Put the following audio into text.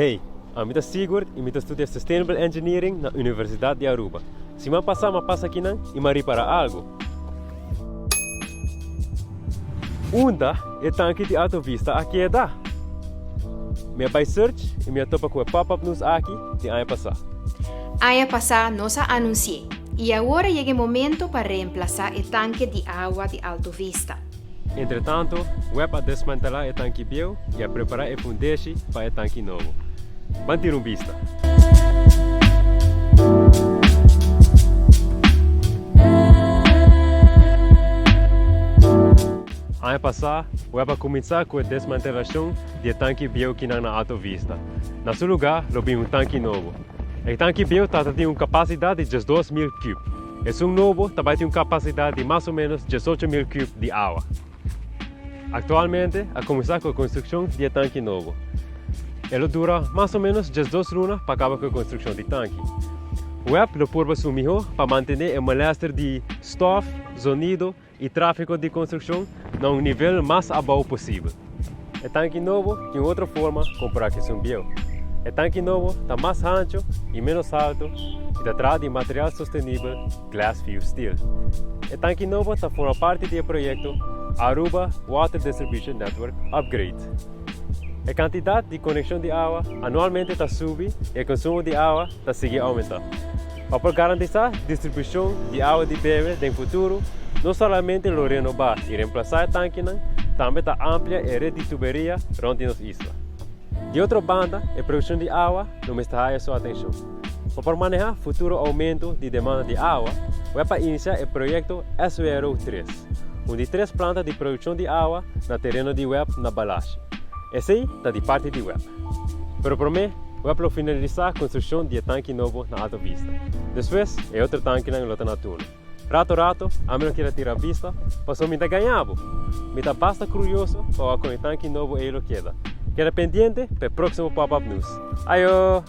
Hey, I'm Sigurd e eu estudo Sustainable Engineering na Universidade de Aruba. Se eu passar aqui e me para algo. Unda é Tanki de Alto Vista aqui é da. Me vai search e me topa com o Popup nos aqui de ano passado. Ano passado nós anunciei e agora chega o momento para reemplazar o tanque de água de Alto Vista. Entretanto, web a desmantelar o tanque velho e a preparar o fundeixe para o tanque novo. Manter vista. Ano passado, web a começar com a desmantelação do tanque velho que na Alto Vista. Na seu lugar, lobby tanque novo. O tanque velho tem uma capacidade de 2.000 cubos. E o novo também tem uma capacidade de mais ou menos 18.000 cubos de água. Atualmente, a começar com a construção do tanque novo. Ele dura mais ou menos 12 lunas para acabar com a construção do tanque. O web purba sumiu para manter o malestar de stof, sonido e tráfego de construção a um nível mais abaixo possível. O tanque novo tem outra forma comparado com o velho. O tanque novo está mais ancho e menos alto e trata de material sustentável Glass Fuse Steel. O tanque novo forma parte do proyecto Aruba Water Distribution Network Upgrade. A quantidade de conexão de água anualmente sobe e o consumo de água segue a aumentar. Para garantir a distribuição de água de bebê no futuro, não somente lo renovar e reemplazar o tankinan, também amplia a rede de tuberia rondando nossa isla. De outra banda, a produção de água não está a sua atenção. Para manejar o futuro aumento de demanda de água, vai iniciar o proyecto SWRO3, onde 3 plantas de produção de água no terreno de web na Balache. Esse está de parte do web. Pero para mim, o web finalizar a construção de tanque novo na Alto Vista. Depois, é outro tanque na lota turno. Rato, a menos que ele tire a vista, passou me ganhava. Me está basta curioso para com o tanque novo e ele queda. Queda pendiente para o próximo Popup News. Ayo!